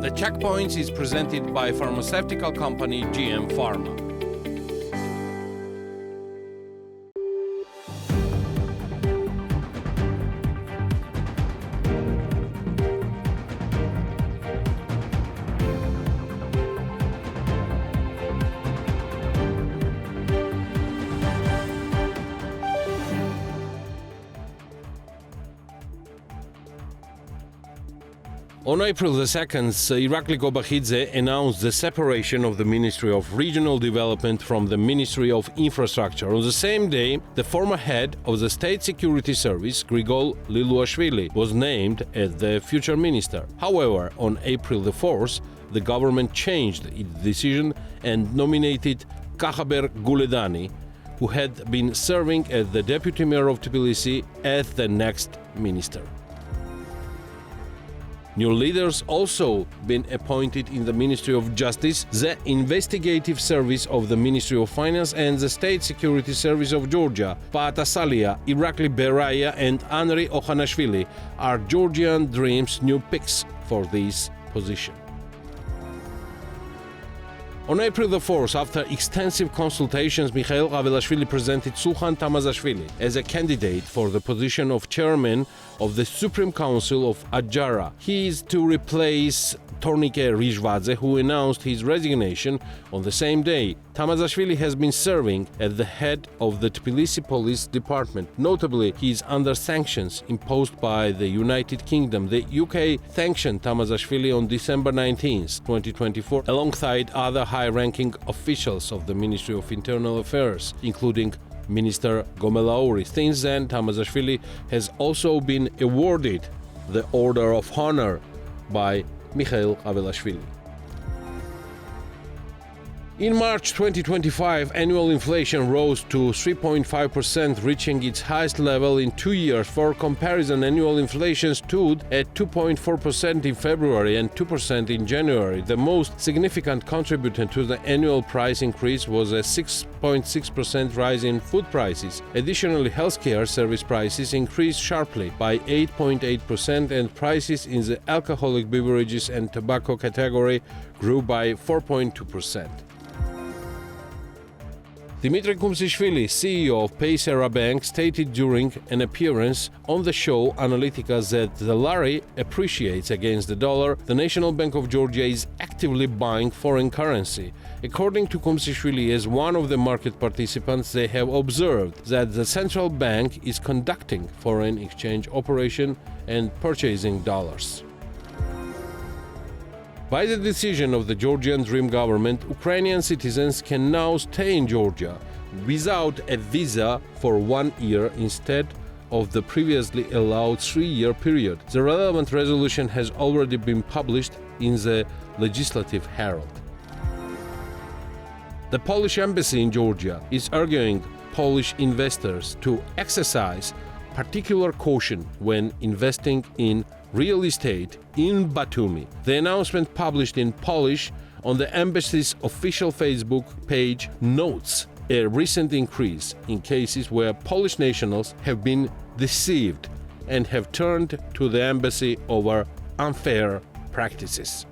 The Checkpoints is presented by pharmaceutical company GM Pharma. On April the 2nd, Irakli Kobakhidze announced the separation of the Ministry of Regional Development from the Ministry of Infrastructure. On the same day, the former head of the State Security Service, Grigol Liluashvili, was named as the future minister. However, on April the 4th, the government changed its decision and nominated Kakhaber Guledani, who had been serving as the deputy mayor of Tbilisi, as the next minister. New leaders also been appointed in the Ministry of Justice, the Investigative Service of the Ministry of Finance and the State Security Service of Georgia. Pat Asalia, Irakli Beraya and Andriy Okhanashvili are Georgian Dream's new picks for this position. On April the 4th, after extensive consultations, Mikhail Ghavelashvili presented Sulkhan Tamazashvili as a candidate for the position of chairman of the Supreme Council of Adjara. He is to replace Tornike Rizhvadze, who announced his resignation on the same day. Tamazashvili has been serving as the head of the Tbilisi Police Department. Notably, he is under sanctions imposed by the United Kingdom. The UK sanctioned Tamazashvili on December 19, 2024, alongside other high-ranking officials of the Ministry of Internal Affairs, including Minister Gomelauri. Since then, Tamazashvili has also been awarded the Order of Honor by Mikhail Ghavelashvili. In March 2025, annual inflation rose to 3.5%, reaching its highest level in 2 years. For comparison, annual inflation stood at 2.4% in February and 2% in January. The most significant contributor to the annual price increase was a 6.6% rise in food prices. Additionally, healthcare service prices increased sharply by 8.8%, and prices in the alcoholic beverages and tobacco category grew by 4.2%. Dmitry Kumsishvili, CEO of Paysera Bank, stated during an appearance on the show Analytica that the lari appreciates against the dollar. The National Bank of Georgia is actively buying foreign currency. According to Kumsishvili, as one of the market participants, they have observed that the central bank is conducting foreign exchange operation and purchasing dollars. By the decision of the Georgian Dream government, Ukrainian citizens can now stay in Georgia without a visa for 1 year instead of the previously allowed 3-year period. The relevant resolution has already been published in the Legislative Herald. The Polish embassy in Georgia is urging Polish investors to exercise particular caution when investing in real estate in Batumi. The announcement, published in Polish on the embassy's official Facebook page, notes a recent increase in cases where Polish nationals have been deceived and have turned to the embassy over unfair practices.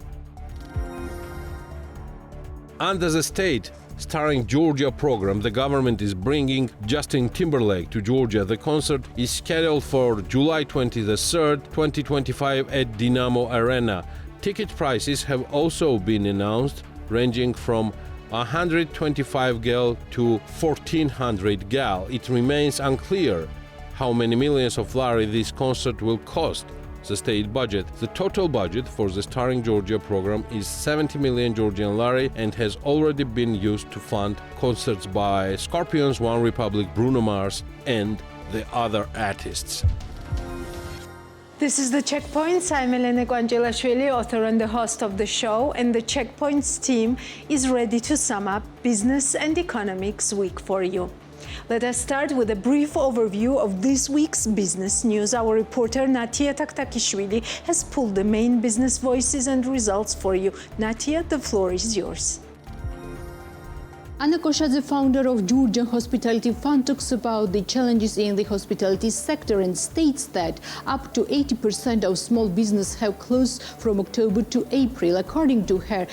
Under the State Starring Georgia program, the government is bringing Justin Timberlake to Georgia. The concert is scheduled for July 23rd, 2025 at Dynamo Arena. Ticket prices have also been announced, ranging from 125 gal to 1400 gal. It remains unclear how many millions of lari this concert will cost the state budget. The total budget for the Starring Georgia program is 70 million Georgian lari and has already been used to fund concerts by Scorpions, One Republic, Bruno Mars, and the other artists. This is The Checkpoints. I'm Elena Guangelashvili, author and the host of the show, and the Checkpoints team is ready to sum up business and economics week for you. Let us start with a brief overview of this week's business news. Our reporter Natia Taktakishvili has pulled the main business voices and results for you. Natia, the floor is yours. Anna Koshadze, founder of Georgian Hospitality Fund, talks about the challenges in the hospitality sector and states that up to 80% of small business have closed from October to April. According to her,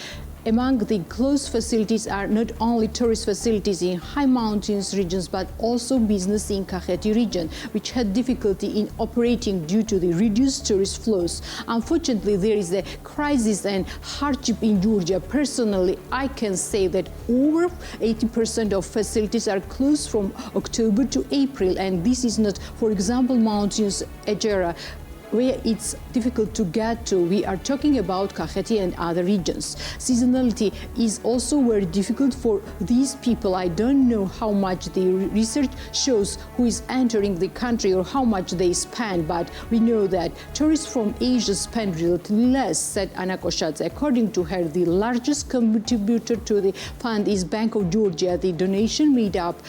among the closed facilities are not only tourist facilities in high mountains regions, but also business in Kakheti region, which had difficulty in operating due to the reduced tourist flows. Unfortunately, there is a crisis and hardship in Georgia. Personally, I can say that over 80% of facilities are closed from October to April, and this is not, for example, mountains Adjara, where it's difficult to get to. We are talking about Kakheti and other regions. Seasonality is also very difficult for these people. I don't know how much the research shows who is entering the country or how much they spend, but we know that tourists from Asia spend relatively less, said Anna Koshadze. According to her, the largest contributor to the fund is Bank of Georgia. The donation made up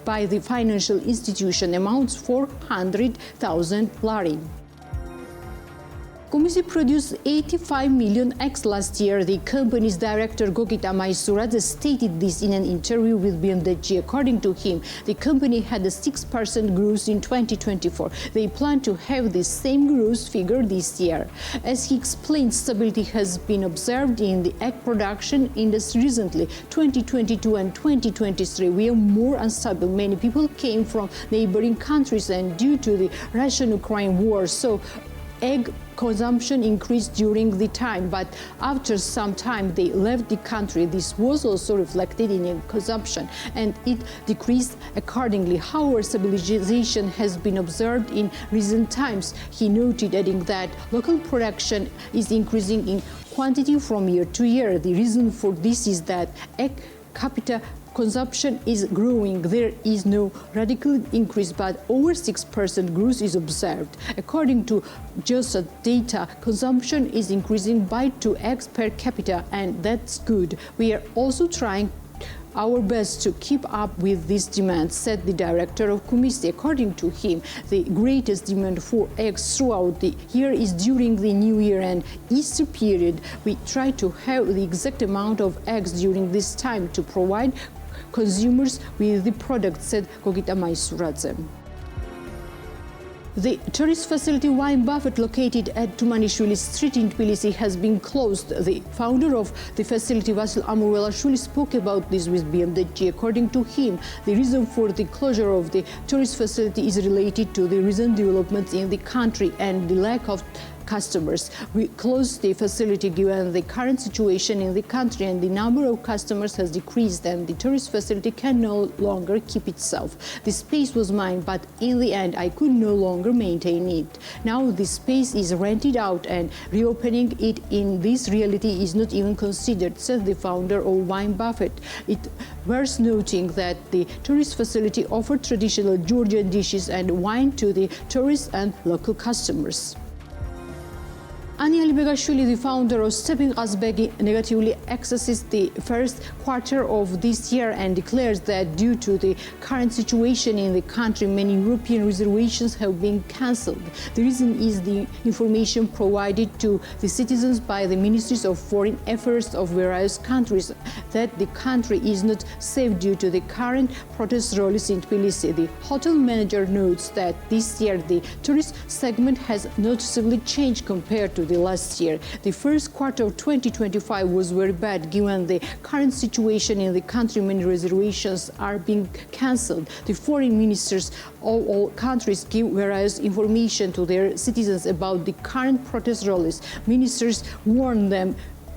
by the financial institution amounts 400,000 lari. Kumisi produced 85 million eggs last year. The company's director, Gogita Maisuradze, stated this in an interview with BMDG. According to him, the company had a 6% growth in 2024. They plan to have the same growth figure this year. As he explained, stability has been observed in the egg production industry recently. 2022 and 2023 were more unstable. Many people came from neighboring countries, and due to the Russian-Ukraine war, so egg consumption increased during the time, but after some time they left the country. This was also reflected in egg consumption, and it decreased accordingly. However, stabilization has been observed in recent times, he noted, adding that local production is increasing in quantity from year to year. The reason for this is that egg capita consumption is growing. There is no radical increase, but over 6% growth is observed. According to JOSA data, consumption is increasing by 2 eggs per capita, and that's good. We are also trying our best to keep up with this demand, said the director of Kumisi. According to him, the greatest demand for eggs throughout the year is during the New Year and Easter period. We try to have the exact amount of eggs during this time to provide consumers with the product, said Gogita Maisuradze. The tourist facility Wine Buffet, located at Tumanishvili Street in Tbilisi, has been closed. The founder of the facility, Vasil Amurvelashvili, spoke about this with BMDG. According to him, the reason for the closure of the tourist facility is related to the recent developments in the country and the lack of customers. We closed the facility given the current situation in the country, and the number of customers has decreased, and the tourist facility can no longer keep itself. The space was mine, but in the end I could no longer maintain it. Now the space is rented out, and reopening it in this reality is not even considered, said the founder of Wine Buffet. It worth noting that the tourist facility offered traditional Georgian dishes and wine to the tourists and local customers. Ani Alibegashvili, the founder of Stepping Azbegi, negatively assesses the first quarter of this year and declares that due to the current situation in the country, many European reservations have been cancelled. The reason is the information provided to the citizens by the ministries of foreign affairs of various countries that the country is not safe due to the current protest rallies in Tbilisi. The hotel manager notes that this year the tourist segment has noticeably changed compared to the last year. The first quarter of 2025 was very bad given the current situation in the country. Many reservations are being cancelled. The foreign ministers of all countries give various information to their citizens about the current protest rallies. Ministers warn them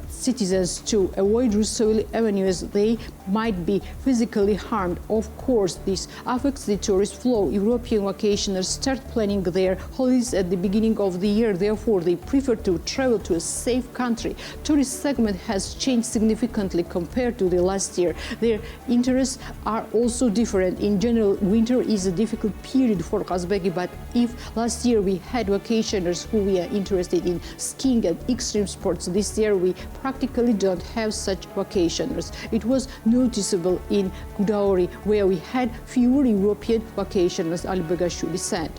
citizens to avoid Rusovili Avenue as they might be physically harmed. Of course, this affects the tourist flow. European vacationers start planning their holidays at the beginning of the year. Therefore, they prefer to travel to a safe country. Tourist segment has changed significantly compared to the last year. Their interests are also different. In general, winter is a difficult period for Kazbegi, but if last year we had vacationers who were interested in skiing and extreme sports, this year we practically don't have such vacationers. It was noticeable in Gudauri, where we had fewer European vacationers, Alibegashvili said.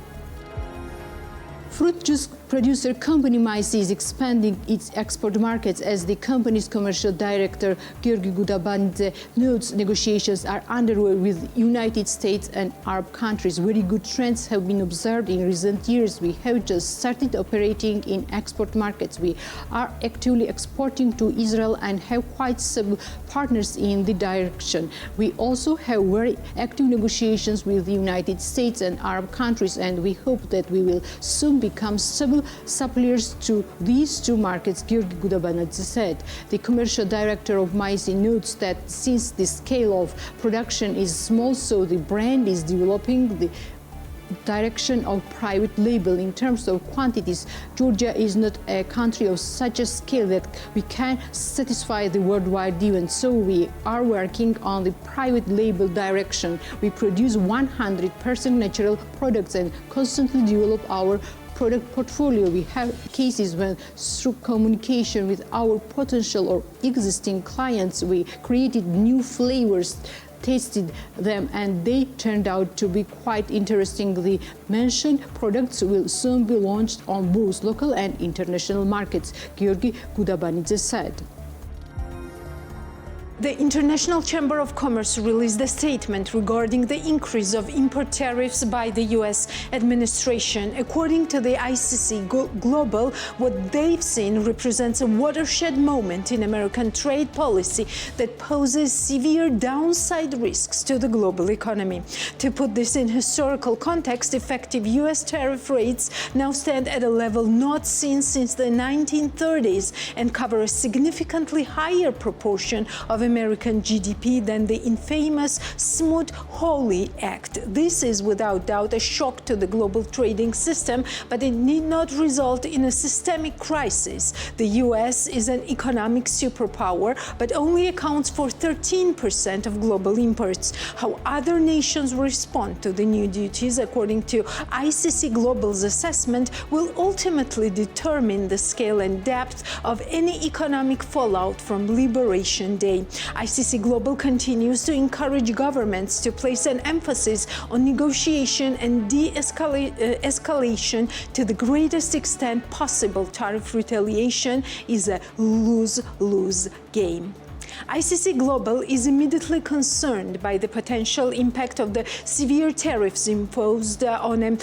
Fruit juice producer company Maisi is expanding its export markets. As the company's commercial director, Giorgi Gudabanidze, notes, negotiations are underway with United States and Arab countries. Very good trends have been observed in recent years. We have just started operating in export markets. We are actively exporting to Israel and have quite some partners in the direction. We also have very active negotiations with the United States and Arab countries, and we hope that we will soon become stable suppliers to these two markets, Giorgi Gudabanidze said. The commercial director of Maisi notes that since the scale of production is small, so the brand is developing the direction of private label. In terms of quantities, Georgia is not a country of such a scale that we can satisfy the worldwide demand, so we are working on the private label direction. We produce 100% natural products and constantly develop our product portfolio. We have cases when, through communication with our potential or existing clients, we created new flavors, tasted them, and they turned out to be quite interesting. The mentioned products will soon be launched on both local and international markets, Giorgi Gudabanidze said. The International Chamber of Commerce released a statement regarding the increase of import tariffs by the U.S. administration. According to the ICC Global, what they've seen represents a watershed moment in American trade policy that poses severe downside risks to the global economy. To put this in historical context, effective U.S. tariff rates now stand at a level not seen since the 1930s and cover a significantly higher proportion of American GDP than the infamous Smoot-Hawley Act. This is without doubt a shock to the global trading system, but it need not result in a systemic crisis. The US is an economic superpower, but only accounts for 13% of global imports. How other nations respond to the new duties, according to ICC Global's assessment, will ultimately determine the scale and depth of any economic fallout from Liberation Day. ICC Global continues to encourage governments to place an emphasis on negotiation and de-escalation to the greatest extent possible. Tariff retaliation is a lose-lose game. ICC Global is immediately concerned by the potential impact of the severe tariffs imposed on a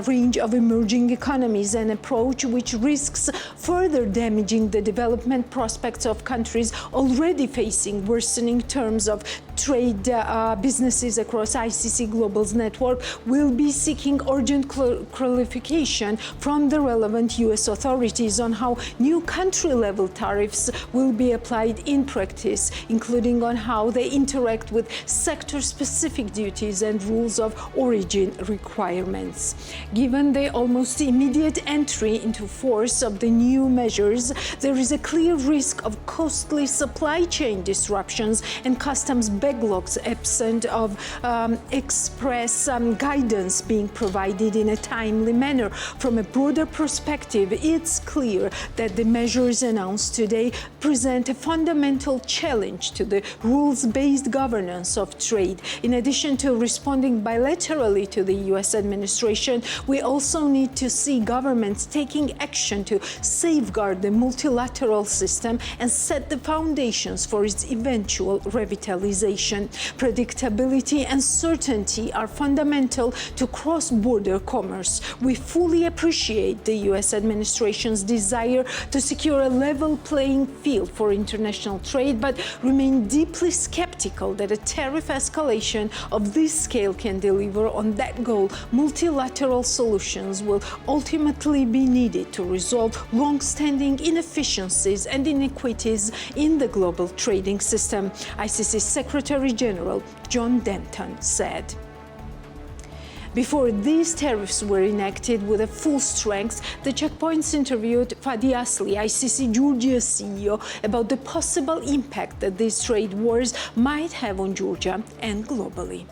range of emerging economies, an approach which risks further damaging the development prospects of countries already facing worsening terms of trade. Businesses across ICC Global's network will be seeking urgent clarification from the relevant U.S. authorities on how new country-level tariffs will be applied in practice, including on how they interact with sector-specific duties and rules of origin requirements. Given the almost immediate entry into force of the new measures, there is a clear risk of costly supply chain disruptions and customs backlogs absent of express guidance being provided in a timely manner. From a broader perspective, it's clear that the measures announced today present a fundamental challenge to the rules-based governance of trade. In addition to responding bilaterally to the U.S. administration, we also need to see governments taking action to safeguard the multilateral system and set the foundations for its eventual revitalization. Predictability and certainty are fundamental to cross-border commerce. We fully appreciate the U.S. administration's desire to secure a level playing field for international trade, but remain deeply skeptical that a tariff escalation of this scale can deliver on that goal. Multilateral solutions will ultimately be needed to resolve long-standing inefficiencies and inequities in the global trading system, ICC Secretary General John Denton said. Before these tariffs were enacted with a full strength, the checkpoints interviewed Fadi Asli, ICC Georgia CEO, about the possible impact that these trade wars might have on Georgia and globally.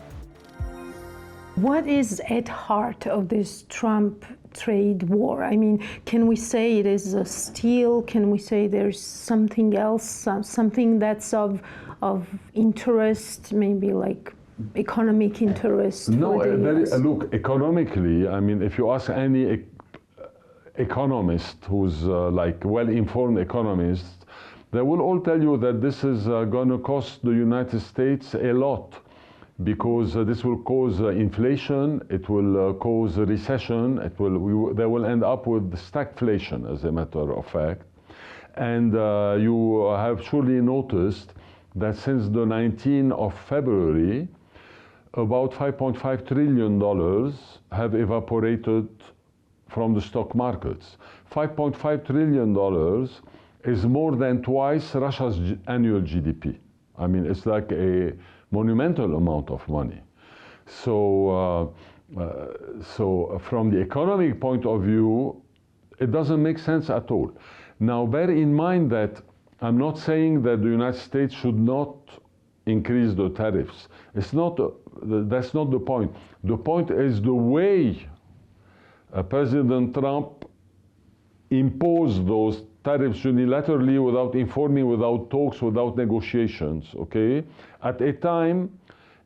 What is at heart of this Trump trade war? I mean, can we say it is a steel? Can we say there's something else, something that's of interest, maybe like economic interest? No, look, economically, I mean, if you ask economists, who's like well-informed economists, they will all tell you that this is going to cost the United States a lot, because this will cause inflation, it will cause a recession, they will end up with stagflation, as a matter of fact. And you have surely noticed that since the 19th of February, about $5.5 trillion have evaporated from the stock markets. $5.5 trillion is more than twice Russia's annual GDP. I mean, it's like a monumental amount of money. So from the economic point of view, it doesn't make sense at all. Now, bear in mind that I'm not saying that the United States should not increase the tariffs. That's not the point. The point is the way President Trump imposed those tariffs unilaterally, without informing, without talks, without negotiations, okay? At a time,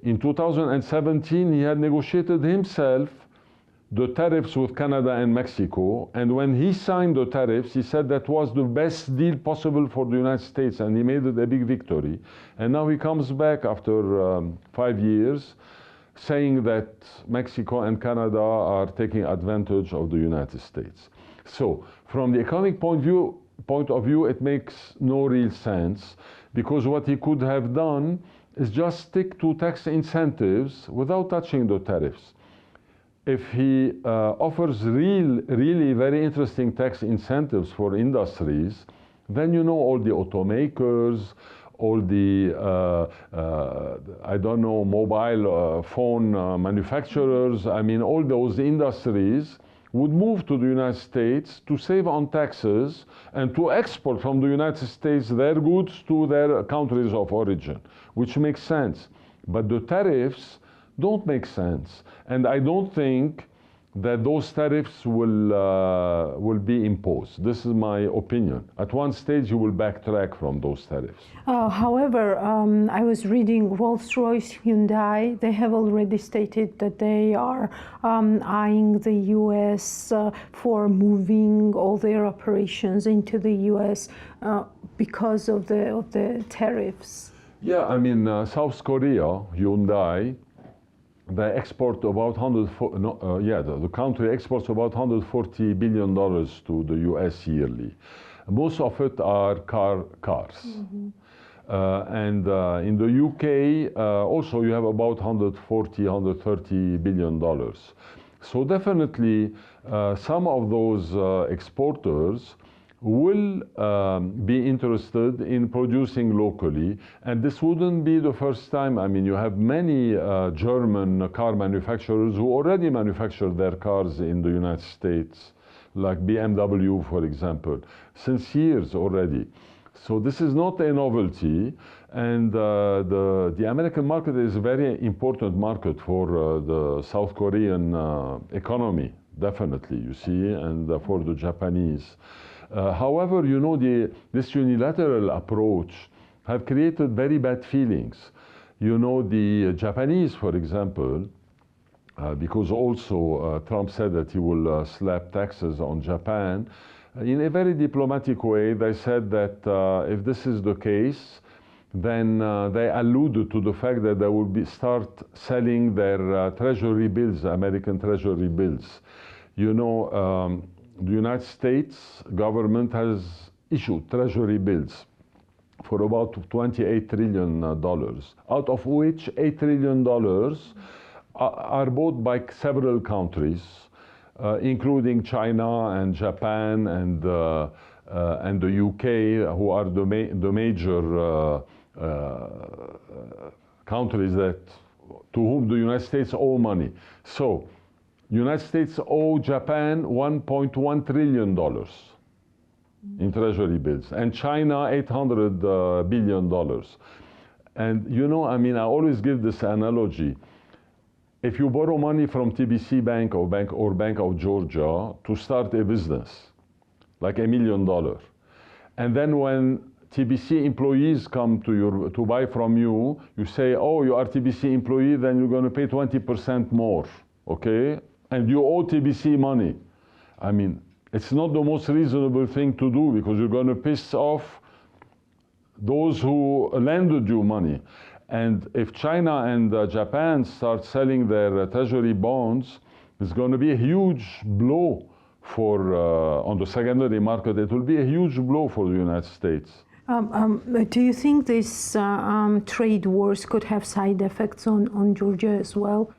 in 2017, he had negotiated himself the tariffs with Canada and Mexico, and when he signed the tariffs, he said that was the best deal possible for the United States, and he made it a big victory. And now he comes back after 5 years, saying that Mexico and Canada are taking advantage of the United States. So, from the economic point of view, it makes no real sense, because what he could have done is just stick to tax incentives without touching the tariffs. If he offers really very interesting tax incentives for industries, then you know all the automakers, all the, I don't know, mobile phone manufacturers, I mean, all those industries would move to the United States to save on taxes and to export from the United States their goods to their countries of origin, which makes sense. But the tariffs don't make sense. And I don't think that those tariffs will be imposed. This is my opinion. At one stage, you will backtrack from those tariffs. However, I was reading Rolls-Royce, Hyundai. They have already stated that they are eyeing the U.S. For moving all their operations into the U.S. Because of the tariffs. Yeah, I mean, South Korea, Hyundai, they export about the country exports about $140 billion to the U.S. yearly. Most of it are cars. Mm-hmm. And in the UK, also you have about $130 billion. So definitely some of those exporters will be interested in producing locally, and this wouldn't be the first time. I mean, you have many German car manufacturers who already manufacture their cars in the United States, like BMW, for example, since years already. So this is not a novelty, and the American market is a very important market for the South Korean economy, definitely, you see, and for the Japanese. However, you know, this unilateral approach have created very bad feelings. You know, the Japanese, for example, because also Trump said that he will slap taxes on Japan, in a very diplomatic way, they said that if this is the case, then they alluded to the fact that they will start selling their treasury bills, American treasury bills. You know, the United States government has issued treasury bills for about $28 trillion, out of which $8 trillion are bought by several countries, including China and Japan and the UK, who are the major countries to whom the United States owe money. So, United States owe Japan $1.1 trillion in treasury bills, and China $800 billion. And you know, I mean, I always give this analogy. If you borrow money from TBC Bank or Bank of Georgia to start a business, like $1 million, and then when TBC employees come to buy from you, you say, oh, you are TBC employee, then you're going to pay 20% more, okay? And you owe TBC money. I mean, It's not the most reasonable thing to do because you're going to piss off those who lended you money. And if China and Japan start selling their treasury bonds, it's going to be a huge blow for on the secondary market. It will be a huge blow for the United States. Do you think these trade wars could have side effects on Georgia as well?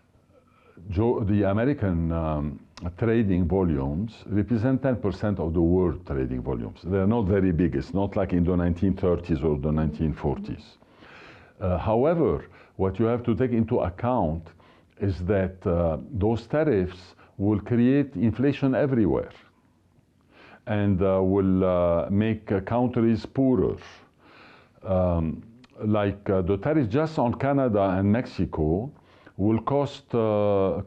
The American trading volumes represent 10% of the world trading volumes. They're not very big. It's not like in the 1930s or the 1940s. However, what you have to take into account is that those tariffs will create inflation everywhere and will make countries poorer. The tariff just on Canada and Mexico will cost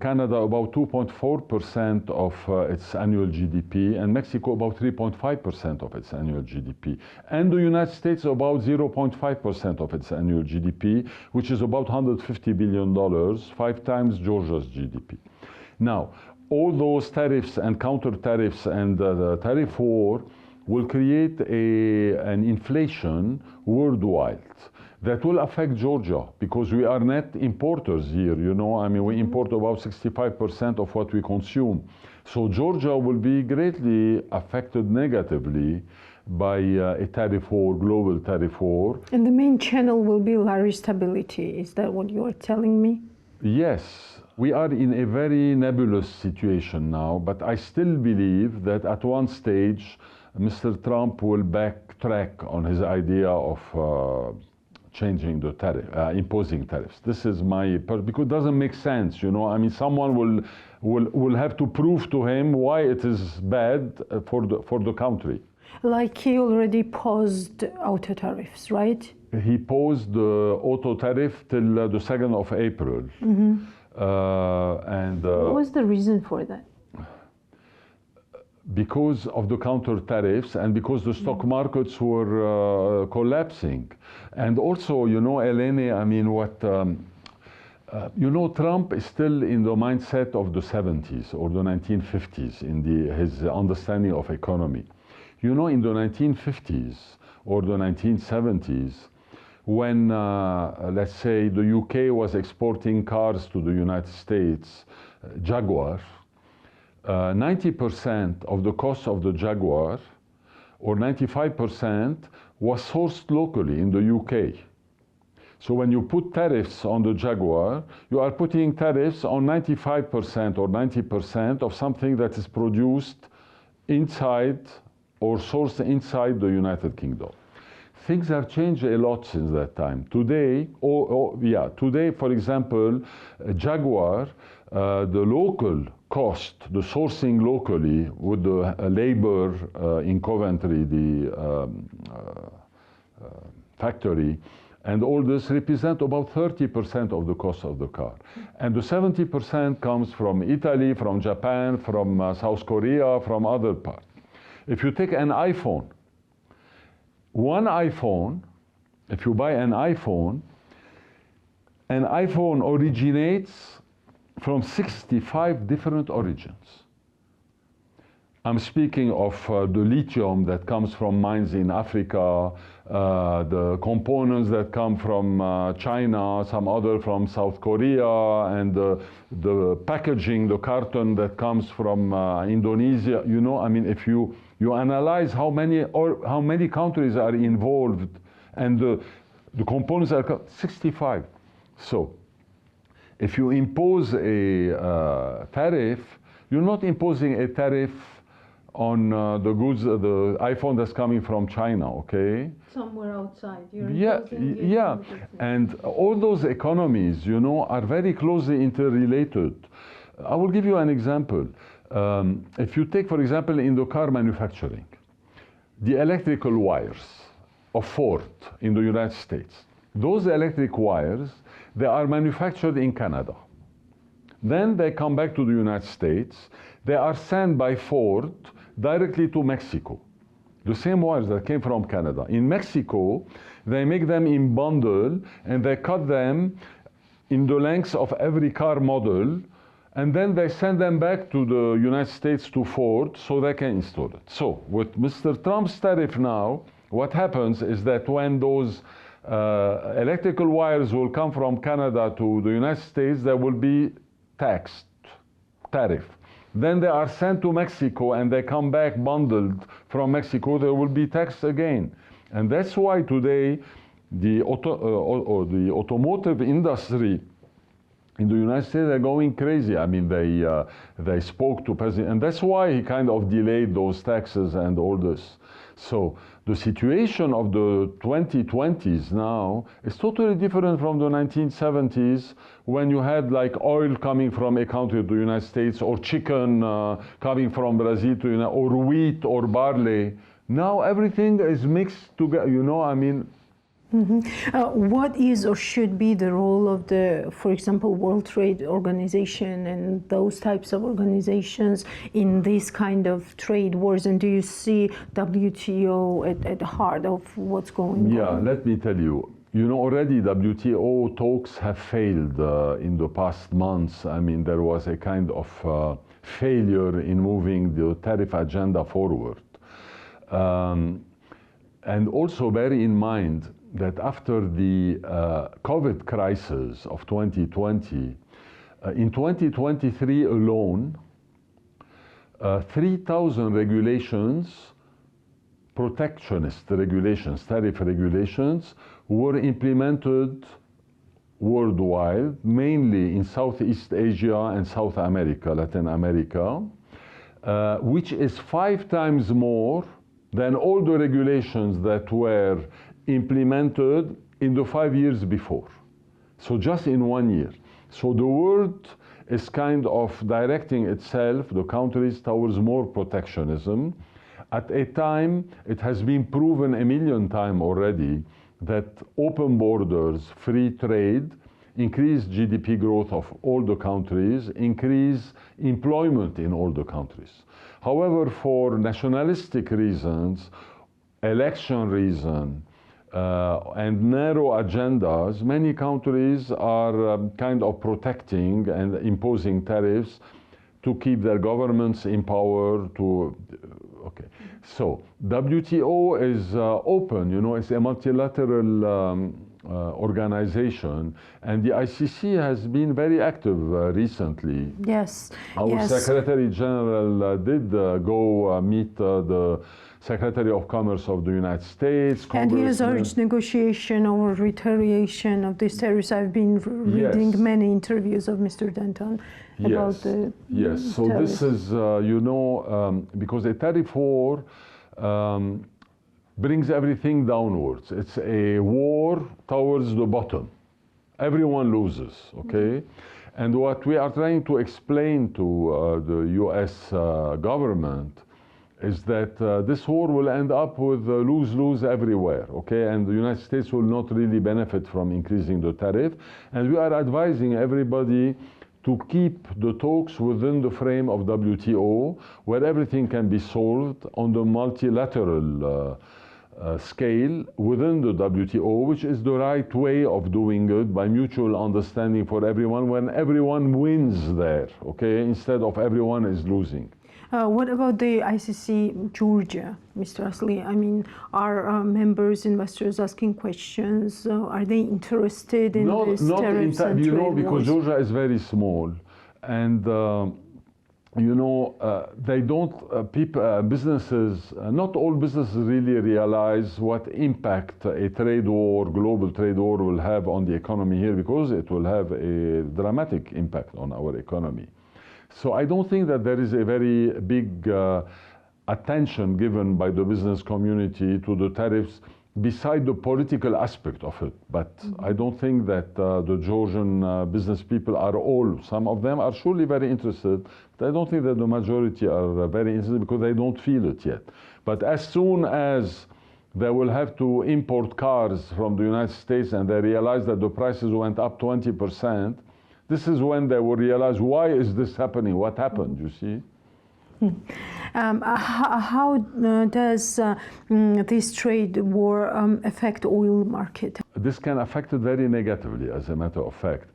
Canada about 2.4% of its annual GDP, and Mexico about 3.5% of its annual GDP, and the United States about 0.5% of its annual GDP, which is about $150 billion, 5 times Georgia's GDP. Now, all those tariffs and counter tariffs and the tariff war will create an inflation worldwide that will affect Georgia because we are net importers here, you know. I mean, we import about 65% of what we consume. So Georgia will be greatly affected negatively by a tariff war, global tariff war. And the main channel will be lari stability. Is that what you are telling me? Yes. We are in a very nebulous situation now, but I still believe that at one stage, Mr. Trump will backtrack on his idea of changing the tariff, imposing tariffs. This is because it doesn't make sense, you know. I mean, someone will have to prove to him why it is bad for the country. Like he already paused auto tariffs, right? He paused the auto tariff till the 2nd of April. Mm-hmm. What was the reason for that? Because of the counter tariffs and because the stock markets were collapsing. And also, you know, Eleni, I mean, you know, Trump is still in the mindset of the 70s or the 1950s in his understanding of economy. You know, in the 1950s or the 1970s, when, let's say, the UK was exporting cars to the United States, Jaguar, 90% of the cost of the Jaguar, or 95%, was sourced locally in the UK. So when you put tariffs on the Jaguar, you are putting tariffs on 95% or 90% of something that is produced inside or sourced inside the United Kingdom. Things have changed a lot since that time. Today, today, for example, Jaguar, the local cost, the sourcing locally with the labor in Coventry, the factory, and all this represent about 30% of the cost of the car. And the 70% comes from Italy, from Japan, from South Korea, from other parts. If you take an iPhone, one iPhone, if you buy an iPhone originates from 65 different origins. I'm speaking of the lithium that comes from mines in Africa, the components that come from China, some other from South Korea, and the packaging, the carton that comes from Indonesia. You know, I mean, if you analyze how many countries are involved, and the components are 65. So, if you impose a tariff, you're not imposing a tariff on the goods, the iPhone that's coming from China, okay? Somewhere outside. Yeah. And all those economies, you know, are very closely interrelated. I will give you an example. If you take, for example, in the car manufacturing, the electrical wires of Ford in the United States, those electric wires, they are manufactured in Canada. Then they come back to the United States. They are sent by Ford directly to Mexico. The same wires that came from Canada. In Mexico, they make them in bundle and they cut them in the length of every car model and then they send them back to the United States to Ford so they can install it. So with Mr. Trump's tariff now, what happens is that when those electrical wires will come from Canada to the United States, they will be taxed, tariff. Then they are sent to Mexico and they come back bundled from Mexico, they will be taxed again. And that's why today the automotive industry in the United States are going crazy. I mean, they spoke to President, and that's why he kind of delayed those taxes and all this. So the situation of the 2020s now is totally different from the 1970s, when you had like oil coming from a country to the United States, or chicken coming from Brazil to United, or wheat or barley. Now everything is mixed together, you know, I mean. What is or should be the role of the, for example, World Trade Organization and those types of organizations in this kind of trade wars? And do you see WTO at the heart of what's going on? Yeah, let me tell you. You know, already WTO talks have failed in the past months. I mean, there was a kind of failure in moving the tariff agenda forward. And also bear in mind that after the COVID crisis of 2020, in 2023 alone, 3,000 regulations, protectionist regulations, tariff regulations, were implemented worldwide, mainly in Southeast Asia and South America, Latin America, which is 5 times more than all the regulations that were implemented in the 5 years before. So just in 1 year. So the world is kind of directing itself, the countries, towards more protectionism. At a time, it has been proven 1,000,000 times already that open borders, free trade, increase GDP growth of all the countries, increase employment in all the countries. However, for nationalistic reasons, election reason, and narrow agendas, many countries are kind of protecting and imposing tariffs to keep their governments in power. Okay, so WTO is open, you know, it's a multilateral organization, and the ICC has been very active recently. Yes. Our Secretary General did go meet the Secretary of Commerce of the United States. And he has urged negotiation or retaliation of these tariffs. I've been reading many interviews of Mr. Denton about the So this is, you know, because a tariff war brings everything downwards. It's a war towards the bottom. Everyone loses, okay? And what we are trying to explain to the US government is that this war will end up with lose-lose everywhere, okay? And the United States will not really benefit from increasing the tariff. And we are advising everybody to keep the talks within the frame of WTO, where everything can be solved on the multilateral scale within the WTO, which is the right way of doing it, by mutual understanding for everyone, when everyone wins there, okay, instead of everyone is losing. What about the ICC Georgia, Mr. Asli? I mean, are members, investors asking questions? Are they interested in this tariffs and you know, trade because wars? Georgia is very small, and you know, they don't, businesses, not all businesses really realize what impact a trade war, global trade war will have on the economy here, because it will have a dramatic impact on our economy. So I don't think that there is a very big attention given by the business community to the tariffs, beside the political aspect of it. But I don't think that the Georgian business people are all, some of them are surely very interested, but I don't think that the majority are very interested because they don't feel it yet. But as soon as they will have to import cars from the United States and they realize that the prices went up 20%, this is when they will realize, why is this happening? What happened, you see? How does this trade war affect oil market? This can affect it very negatively, as a matter of fact,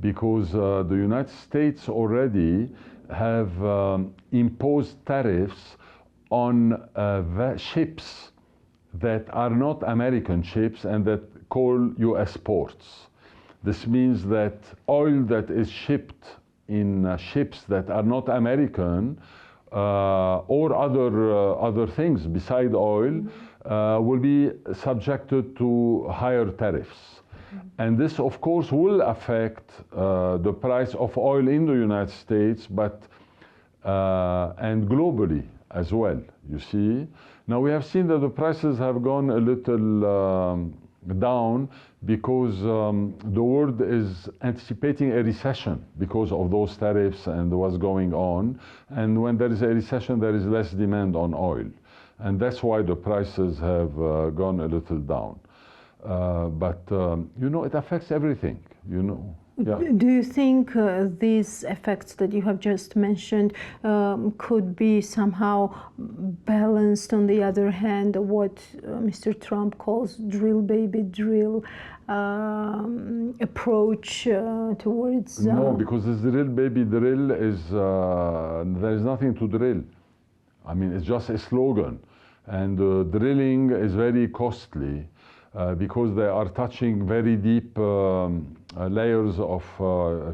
because the United States already have imposed tariffs on ships that are not American ships and that call U.S. ports. This means that oil that is shipped in ships that are not American or other things beside oil will be subjected to higher tariffs. And this, of course, will affect the price of oil in the United States, but and globally as well, you see. Now, we have seen that the prices have gone a little down because the world is anticipating a recession because of those tariffs and what's going on. And when there is a recession, there is less demand on oil. And that's why the prices have gone a little down. But you know, it affects everything, you know. Yeah. Do you think these effects that you have just mentioned could be somehow balanced on the other hand, what Mr. Trump calls drill baby drill approach towards... No, because this drill baby drill is, there is nothing to drill. I mean, it's just a slogan. And drilling is very costly. Because they are touching very deep layers of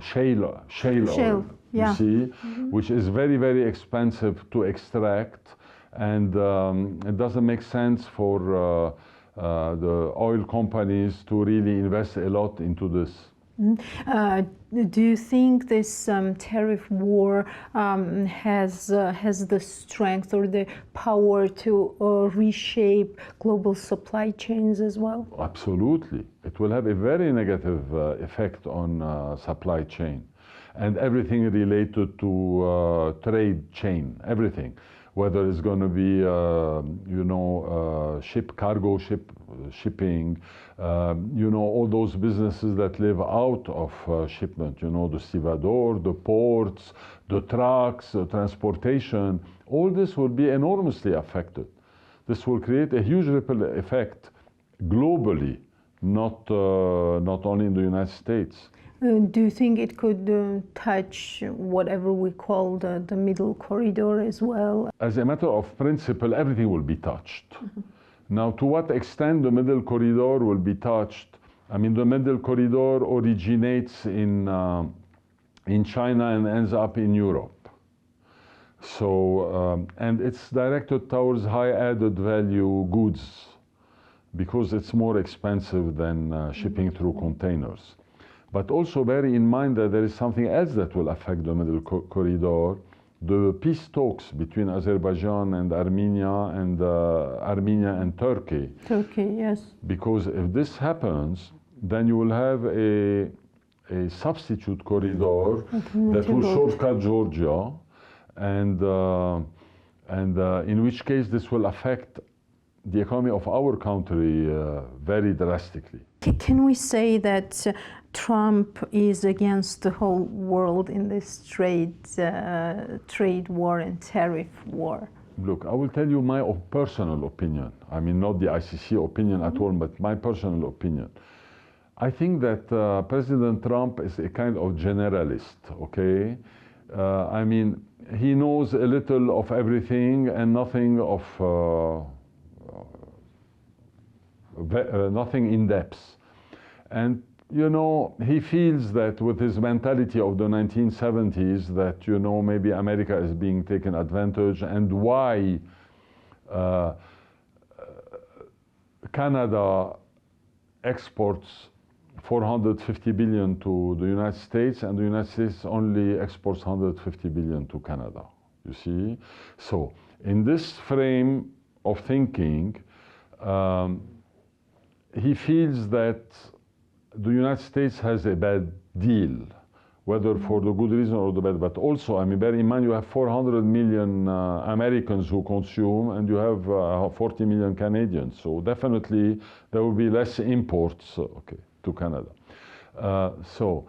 shale oil, yeah. you see, which is very, very expensive to extract, and it doesn't make sense for the oil companies to really invest a lot into this. Do you think this tariff war has the strength or the power to reshape global supply chains as well? Absolutely. It will have a very negative effect on supply chain and everything related to trade chain, everything. Whether it's going to be, you know, shipping, you know, all those businesses that live out of shipment, you know, the stevedore, the ports, the trucks, the transportation, all this will be enormously affected. This will create a huge ripple effect globally, not only in the United States. Do you think it could touch whatever we call the middle corridor as well? As a matter of principle, everything will be touched. Now, to what extent the middle corridor will be touched? I mean, the middle corridor originates in China and ends up in Europe. So, and it's directed towards high added value goods because it's more expensive than shipping through containers. But also bear in mind that there is something else that will affect the middle corridor, the peace talks between Azerbaijan and Armenia and Turkey. Turkey, yes. Because if this happens, then you will have a substitute corridor that will shortcut Georgia, and in which case this will affect the economy of our country very drastically. Can we say that Trump is against the whole world in this trade war and tariff war? Look, I will tell you my personal opinion. I mean, not the ICC opinion at all, but my personal opinion. I think that President Trump is a kind of generalist, okay? I mean, he knows a little of everything and nothing of nothing in depth. And, you know, he feels that with his mentality of the 1970s that, you know, maybe America is being taken advantage, and why Canada exports 450 billion to the United States and the United States only exports 150 billion to Canada, you see? So in this frame of thinking, he feels that the United States has a bad deal, whether for the good reason or the bad. But also, I mean, bear in mind, you have 400 million Americans who consume, and you have 40 million Canadians. So definitely there will be less imports, okay, to Canada. So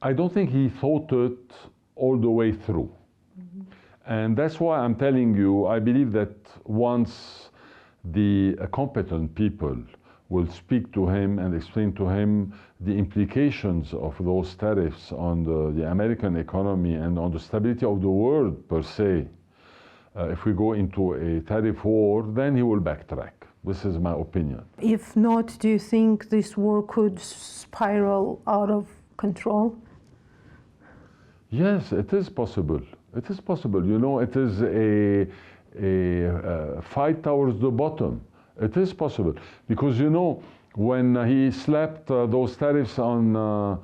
I don't think he thought it all the way through. And that's why I'm telling you, I believe that once the competent people will speak to him and explain to him the implications of those tariffs on the American economy and on the stability of the world per se. If we go into a tariff war, then he will backtrack. This is my opinion. If not, do you think this war could spiral out of control? Yes, it is possible. It is possible. You know, it is a fight towards the bottom. It is possible. Because, you know, when he slapped those tariffs on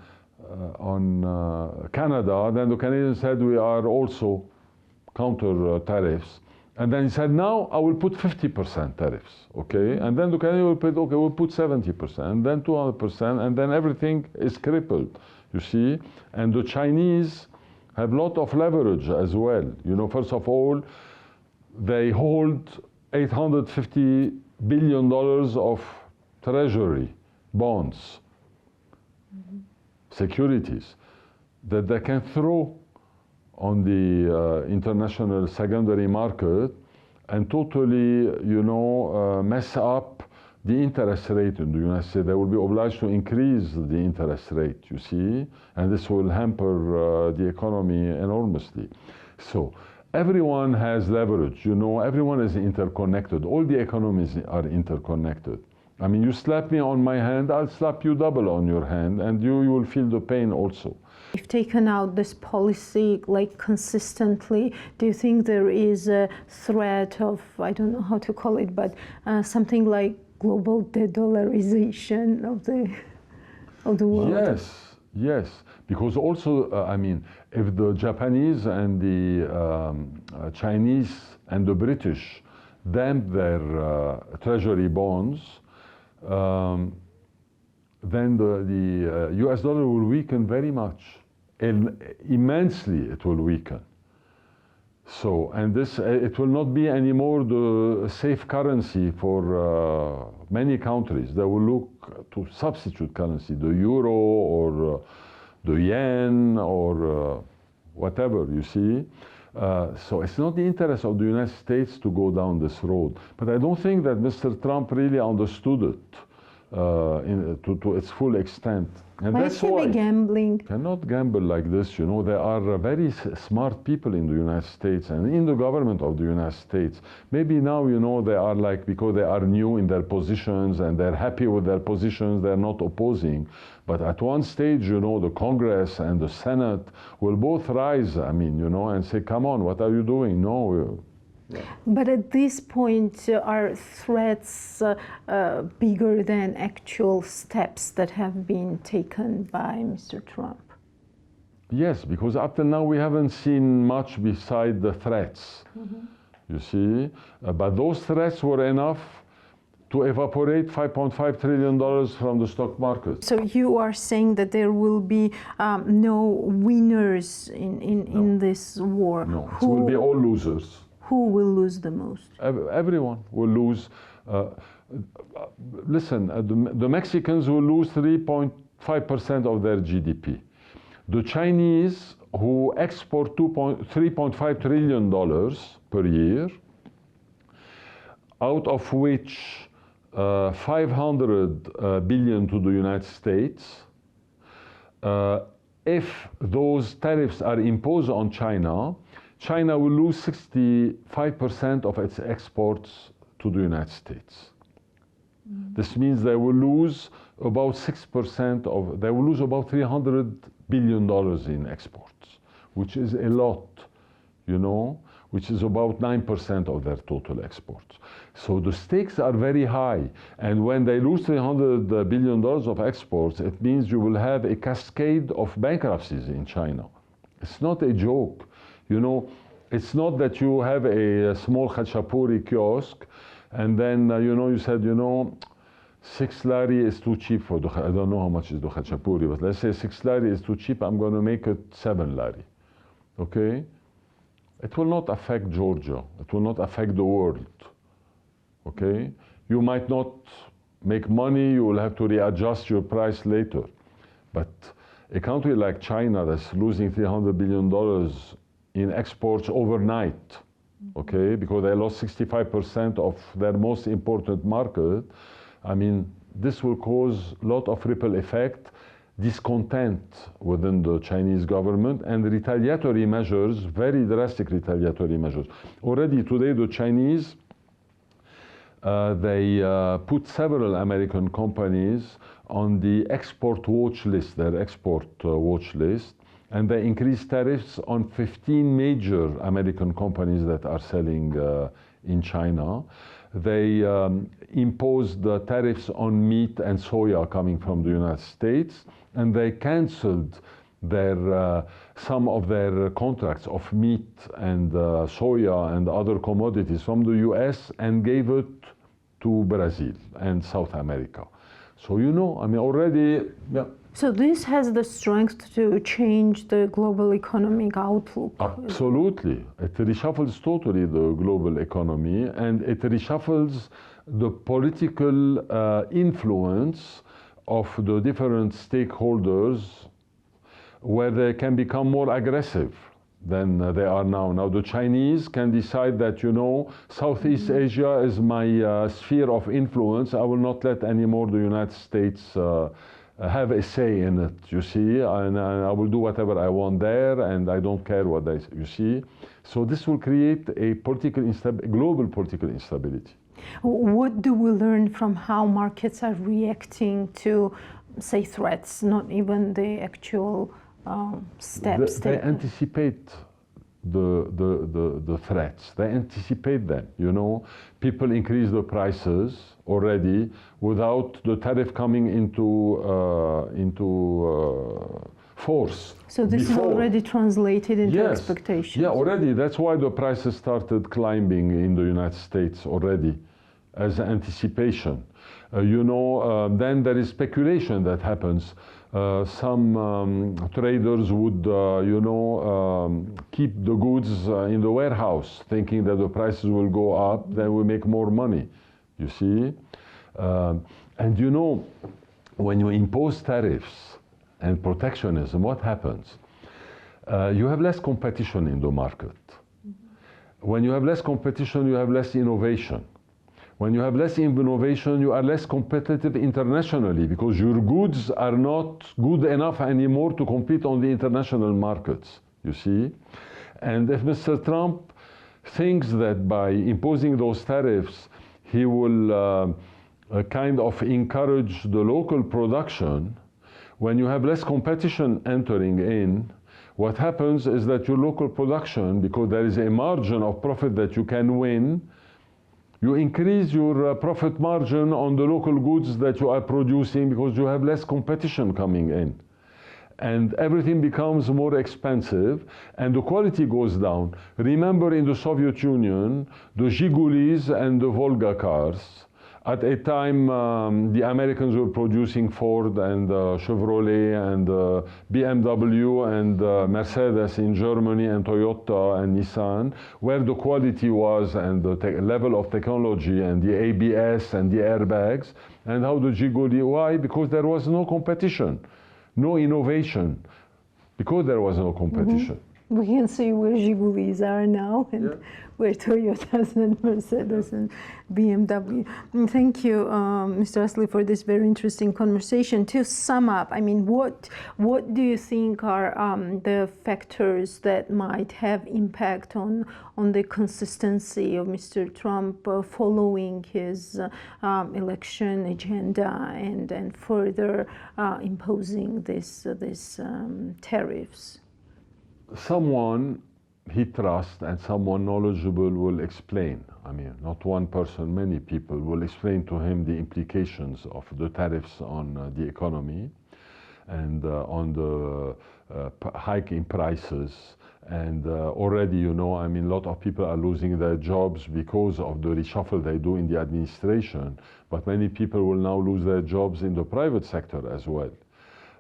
Canada, then the Canadians said we are also counter tariffs. And then he said, now I will put 50% tariffs, okay? And then the Canadians will put, okay, we'll put 70%, and then 200%, and then everything is crippled, you see? And the Chinese have a lot of leverage as well. You know, first of all, they hold $850 billion of treasury bonds, securities, that they can throw on the international secondary market and totally, you know, mess up the interest rate in the United States. They will be obliged to increase the interest rate, you see, and this will hamper the economy enormously. So everyone has leverage, you know, everyone is interconnected. All the economies are interconnected. I mean, you slap me on my hand, I'll slap you double on your hand, and you will feel the pain also. If taken out this policy like consistently, do you think there is a threat of, I don't know how to call it, but something like global de-dollarization of the world? Yes, yes. Because also, I mean, if the Japanese and the Chinese and the British damp their treasury bonds, then the US dollar will weaken very much. And immensely it will weaken. So, and this, it will not be anymore the safe currency for many countries. They will look to substitute currency, the euro or the yen or whatever, you see. So it's not the interest of the United States to go down this road. But I don't think that Mr. Trump really understood it to its full extent. And Might that's he why be gambling? cannot gamble like this, you know. There are very smart people in the United States and in the government of the United States. Maybe now, you know, they are like, because they are new in their positions and they're happy with their positions, they're not opposing. But at one stage, you know, the Congress and the Senate will both rise, I mean, you know, and say, come on, what are you doing? No. But at this point, are threats bigger than actual steps that have been taken by Mr. Trump? Yes, because up till now we haven't seen much beside the threats, you see. But those threats were enough to evaporate $5.5 trillion from the stock market. So you are saying that there will be no winners in this war? No, it will be all losers. Who will lose the most? Everyone will lose. Listen, the Mexicans will lose 3.5% of their GDP. The Chinese, who export $3.5 trillion per year, out of which 500 billion to the United States, if those tariffs are imposed on China, China will lose 65% of its exports to the United States. This means they will lose about 6% of, they will lose about $300 billion in exports, which is a lot, you know, which is about 9% of their total exports. So the stakes are very high. And when they lose $300 billion of exports, it means you will have a cascade of bankruptcies in China. It's not a joke. You know, it's not that you have a small khachapuri kiosk and then, you know, you said, you know, 6 lari is too cheap for the, I don't know how much is the khachapuri, but let's say 6 lari is too cheap, I'm going to make it 7 lari, okay? It will not affect Georgia. It will not affect the world, okay? You might not make money, you will have to readjust your price later. But a country like China that's losing $300 billion in exports overnight, okay, because they lost 65% of their most important market, I mean, this will cause a lot of ripple effect, discontent within the Chinese government, and retaliatory measures, very drastic retaliatory measures. Already today, the Chinese, they put several American companies on the export watch list, their export watch list, and they increased tariffs on 15 major American companies that are selling in China. They imposed the tariffs on meat and soya coming from the United States, and they canceled their, some of their contracts of meat and soya and other commodities from the US and gave it to Brazil and South America. So, you know, I mean, already, yeah. So this has the strength to change the global economic outlook. Absolutely. It reshuffles totally the global economy, and it reshuffles the political influence of the different stakeholders, where they can become more aggressive than they are now. Now the Chinese can decide that, you know, Southeast Asia is my sphere of influence. I will not let anymore the United States have a say in it, you see, and I will do whatever I want there, and I don't care what they, you see. So this will create a global political instability. What do we learn from how markets are reacting to, say, threats, not even the actual steps They taken? anticipate the threats. They anticipate them, you know. People increase the prices already without the tariff coming into force. So this before. is already translated into Yes. expectations. Yeah, already. That's why the prices started climbing in the United States already, as anticipation. You know, then there is speculation that happens. Some traders would, you know, keep the goods in the warehouse, thinking that the prices will go up, then we make more money, you see. And you know, when you impose tariffs and protectionism, what happens? You have less competition in the market. When you have less competition, you have less innovation. When you have less innovation, you are less competitive internationally because your goods are not good enough anymore to compete on the international markets, you see. And if Mr. Trump thinks that by imposing those tariffs, he will kind of encourage the local production, when you have less competition entering in, what happens is that your local production, because there is a margin of profit that you can win, you increase your profit margin on the local goods that you are producing because you have less competition coming in. And everything becomes more expensive and the quality goes down. Remember in the Soviet Union, the Zhigulis and the Volga cars, at a time the Americans were producing Ford and Chevrolet and BMW and Mercedes in Germany and Toyota and Nissan, where the quality was and the level of technology and the ABS and the airbags, and how the Zhiguli, why? Because there was no competition, no innovation, because there was no competition. We can see where Zhigulis are now and where Toyotas and Mercedes and BMW. And thank you, Mr. Asli, for this very interesting conversation. To sum up, I mean, what do you think are the factors that might have impact on the consistency of Mr. Trump following his election agenda and further imposing this tariffs? Someone he trusts and someone knowledgeable will explain. I mean, not one person, many people will explain to him the implications of the tariffs on the economy and on the hike in prices. And already, you know, I mean, a lot of people are losing their jobs because of the reshuffle they do in the administration. But many people will now lose their jobs in the private sector as well.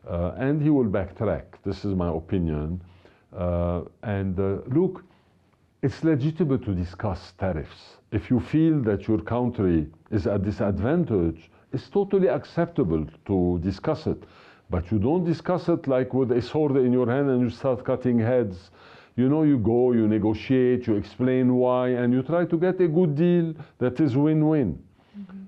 And he will backtrack. This is my opinion. Look, it's legitimate to discuss tariffs. If you feel that your country is at disadvantage, it's totally acceptable to discuss it. But you don't discuss it like with a sword in your hand and you start cutting heads. You know, you go, you negotiate, you explain why, and you try to get a good deal that is win-win.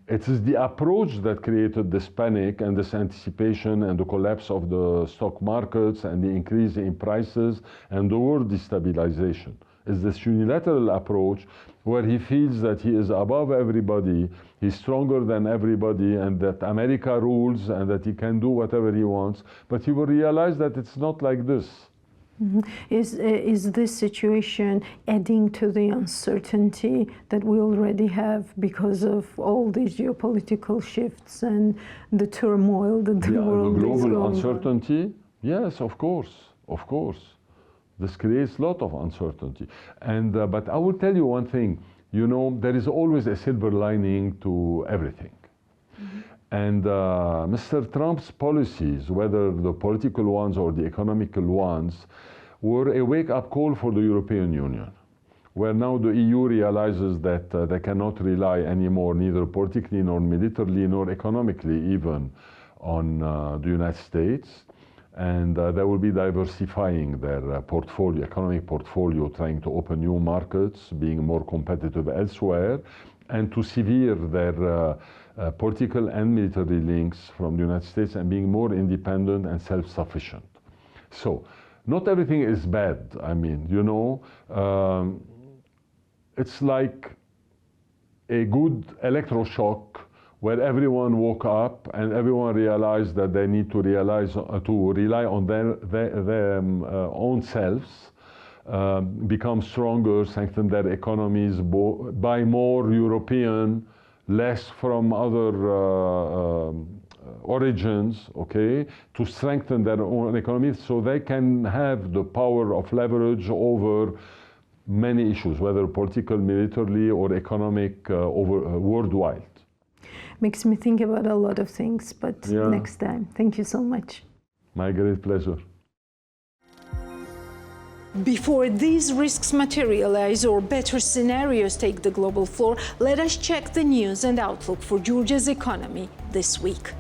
It is the approach that created this panic and this anticipation and the collapse of the stock markets and the increase in prices and the world destabilization. It's this unilateral approach where he feels that he is above everybody, he's stronger than everybody, and that America rules and that he can do whatever he wants. But he will realize that it's not like this. Is this situation adding to the uncertainty that we already have because of all these geopolitical shifts and the turmoil that the world is going global through? uncertainty? Yes, of course, of course. This creates a lot of uncertainty. And but I will tell you one thing. You know, there is always a silver lining to everything. And Mr. Trump's policies, whether the political ones or the economical ones, were a wake-up call for the European Union, where now the EU realizes that they cannot rely anymore, neither politically nor militarily nor economically even, on the United States. And they will be diversifying their portfolio, economic portfolio, trying to open new markets, being more competitive elsewhere, and to sever their political and military links from the United States and being more independent and self-sufficient. So, not everything is bad. I mean, you know, it's like a good electroshock where everyone woke up and everyone realized that they need to rely on their own selves, become stronger, strengthen their economies, buy more European, less from other origins, okay, to strengthen their own economies so they can have the power of leverage over many issues, whether political, militarily, or economic, worldwide. Makes me think about a lot of things, but next time. Thank you so much. My great pleasure. Before these risks materialize or better scenarios take the global floor, let us check the news and outlook for Georgia's economy this week.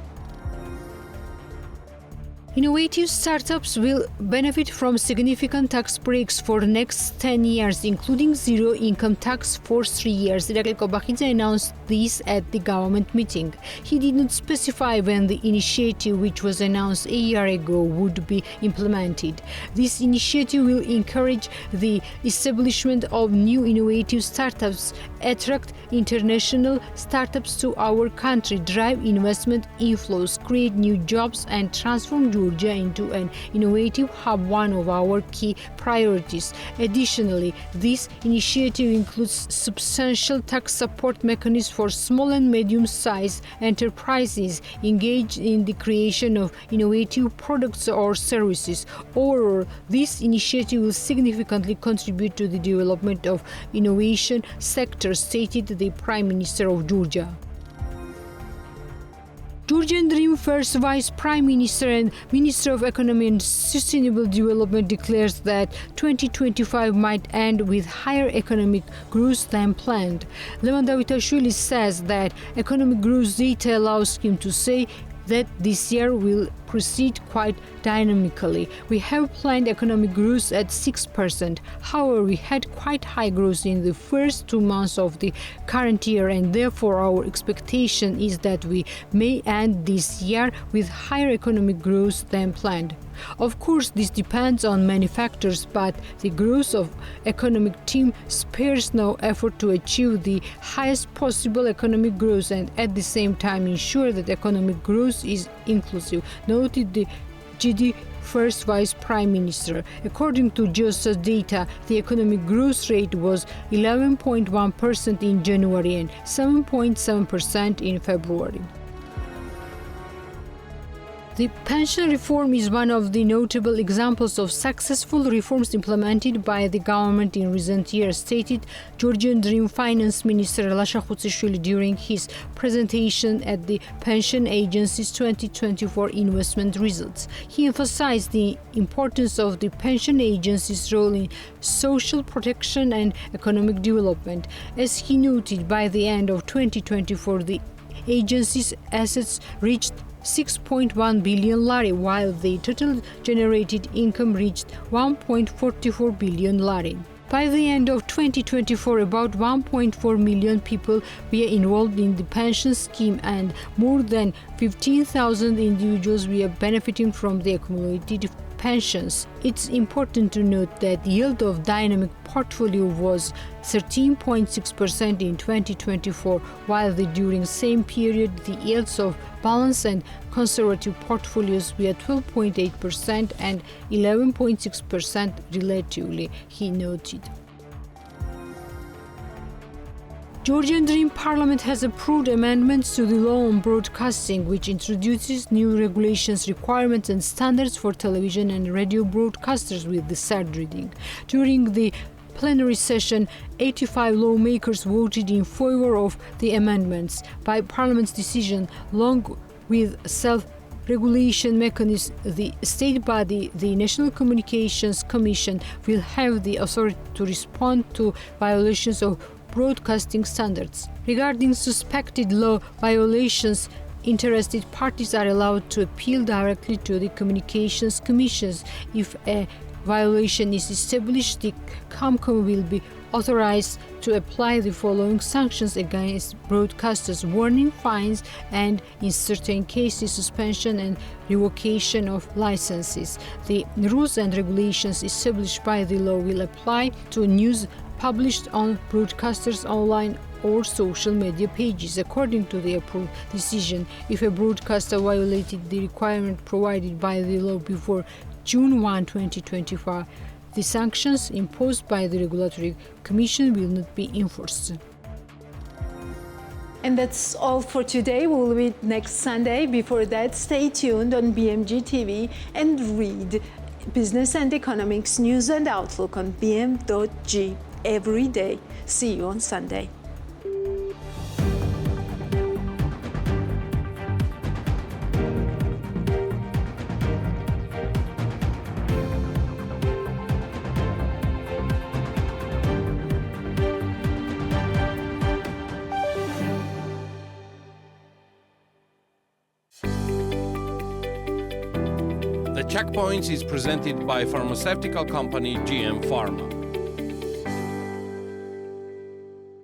Innovative startups will benefit from significant tax breaks for the next 10 years, including zero income tax for 3 years. Irakli Kobakhidze announced this at the government meeting. He did not specify when the initiative, which was announced a year ago, would be implemented. This initiative will encourage the establishment of new innovative startups, attract international startups to our country, drive investment inflows, create new jobs, and transform Georgia into an innovative hub, one of our key priorities. Additionally, this initiative includes substantial tax support mechanisms for small and medium-sized enterprises engaged in the creation of innovative products or services. Overall, this initiative will significantly contribute to the development of innovation sector, stated the Prime Minister of Georgia. Georgian Dream First Vice Prime Minister and Minister of Economy and Sustainable Development declares that 2025 might end with higher economic growth than planned. Levan Davitashvili says that economic growth data allows him to say that this year will proceed quite dynamically. We have planned economic growth at 6%. However, we had quite high growth in the first 2 months of the current year, and therefore our expectation is that we may end this year with higher economic growth than planned. Of course, this depends on many factors, but the growth of economic team spares no effort to achieve the highest possible economic growth and at the same time ensure that economic growth is inclusive, noted the GD First Vice Prime Minister. According to GEOSTAT data, the economic growth rate was 11.1% in January and 7.7% in February. The pension reform is one of the notable examples of successful reforms implemented by the government in recent years, stated Georgian Dream Finance Minister Lasha Khutsishvili during his presentation at the Pension Agency's 2024 investment results. He emphasized the importance of the Pension Agency's role in social protection and economic development. As he noted, by the end of 2024, the agency's assets reached 6.1 billion lari, while the total generated income reached 1.44 billion lari. By the end of 2024, about 1.4 million people were involved in the pension scheme and more than 15,000 individuals were benefiting from the accumulated pensions. It's important to note that the yield of dynamic portfolio was 13.6% in 2024, while during the same period the yields of balanced and conservative portfolios were 12.8% and 11.6% relatively, he noted. Georgian Dream Parliament has approved amendments to the law on broadcasting, which introduces new regulations, requirements and standards for television and radio broadcasters with the third reading. During the plenary session, 85 lawmakers voted in favor of the amendments. By Parliament's decision, along with self-regulation mechanism, the state body, the National Communications Commission, will have the authority to respond to violations of broadcasting standards. Regarding suspected law violations, interested parties are allowed to appeal directly to the Communications Commission. If a violation is established, the ComCom will be authorized to apply the following sanctions against broadcasters: warning, fines, and in certain cases suspension and revocation of licenses. The rules and regulations established by the law will apply to news published on broadcasters' online or social media pages. According to the approved decision, if a broadcaster violated the requirement provided by the law before June 1, 2025, the sanctions imposed by the Regulatory Commission will not be enforced. And that's all for today. We'll meet next Sunday. Before that, stay tuned on BMG TV and read business and economics news and outlook on bm.g every day. See you on Sunday. The Checkpoints is presented by pharmaceutical company GM Pharma.